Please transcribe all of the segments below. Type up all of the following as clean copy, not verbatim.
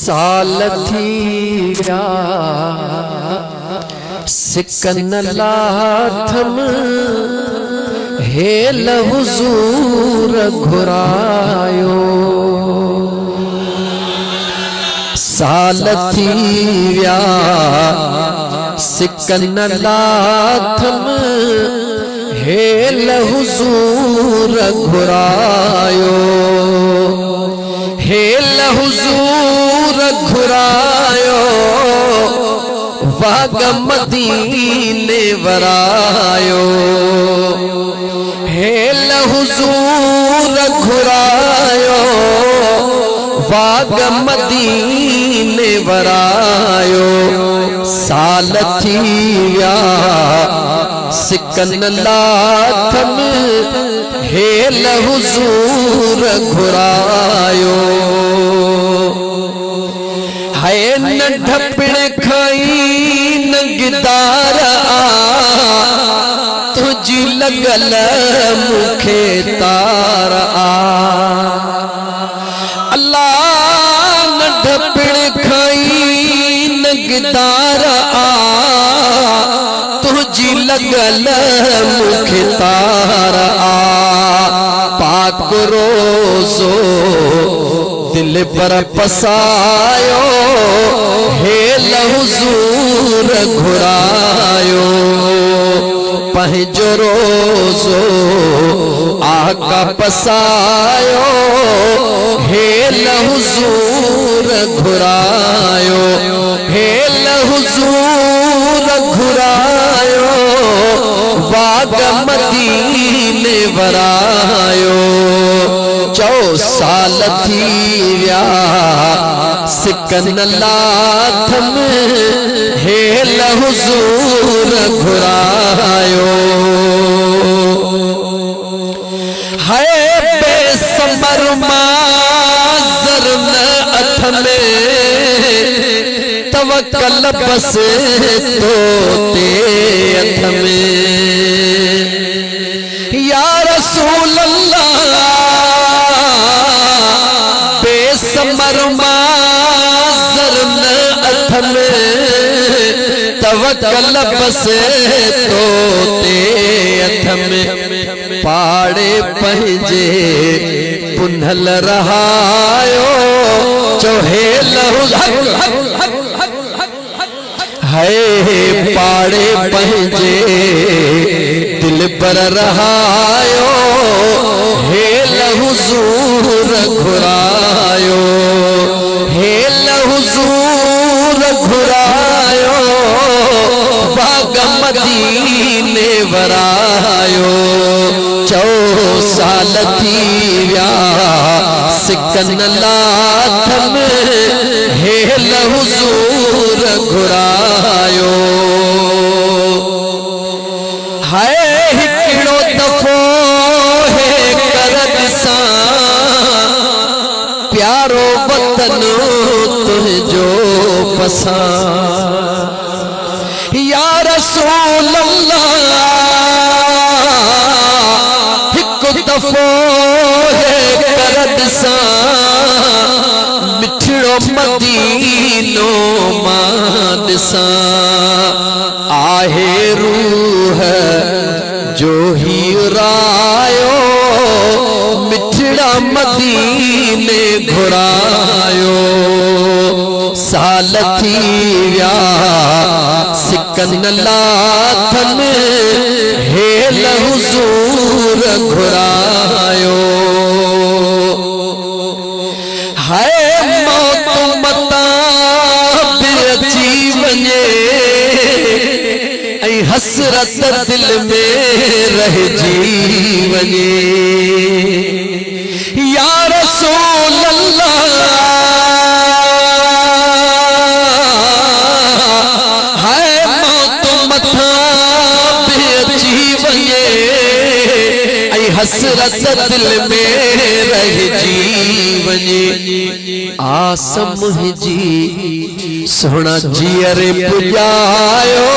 साल थी विया सिकन लाथम हेल हुजूर घुरायो। साल थी विया सिकन लाथम हेल हुजूर घुरायो। हेल हुजूर घुरायो वाग मदीने वरायो। हेल हुजूर घुरायो वाग मदीने वरायो। साल थी विया सिकन लाथम हेल हुजूर घुरायो। है नंढपण खाई नंगदार तुझी लगल मुखे तार अल्लाह नंढपण खाई नंगदार तुझी लगल मुखे तार पाक रोज़ो दिल पर पसायो हेल हुजूर घुरायो। पंहिंजो रोज़ो आका पसायो हेल हुजूर घुरायो। हेल हुजूर घुरायो वाग मदीने वरायो। 4 साल थी विया सिकन लाथम हेल हुजूर घुरायो। है बेसमर माज़र न अथ में तवक्कल बस तो ते अथ में। या रसूल अल्लाह बेसमर माज़र न अथ में तवक्कल बस तो ते अथ में। पाड़े पंहिंजे पुनल रहायो चोहेल है पाड़े पंहिंजे दिल पर रहायो हेल हुजूर घुरायो। हेल हुजूर घुरायो बाग मदीने वरायो। 4 साल थी विया सिकन लाथम हेल हुजूर घुरायो। है हिकिड़ो दफ़ो है कर ॾिसां प्यारो वतन तुंहिंजो पसां। या रसूल अल्लाह हिकु दफ़ो है कर ॾिसां मिठड़ो मदीनो मां ॾिसां। आहे रूह जो ही रायो मिठड़ा मदीने घुरायो। साल थी विया सिकन लाथम हेल हुजूर घुरायो। है मौत मता अची वञे ऐं हसरत दिल में रहिजी वञे। या रसूल अल्लाह है मौत मथा अची वञे ऐं हसरत दिल में रहिजी वञे। आस मुंहिंजी सोना जियर पुॼायो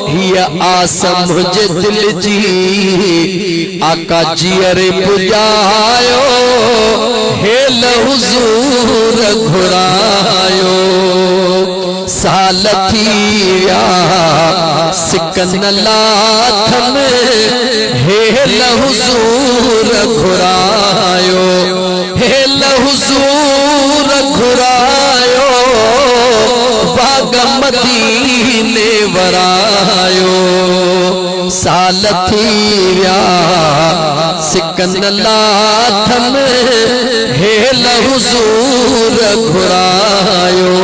हिय आस मुझे दिल जी आका जियर पुॼायो हेल हुजूर घुरायो साल थी विया सिकन लाथ में हेल हुजूर घुरायो हेल हुजूर घुरायो बाग मदीने वरायो साल थी विया सिकन लाथ में हेल हुजूर घुरायो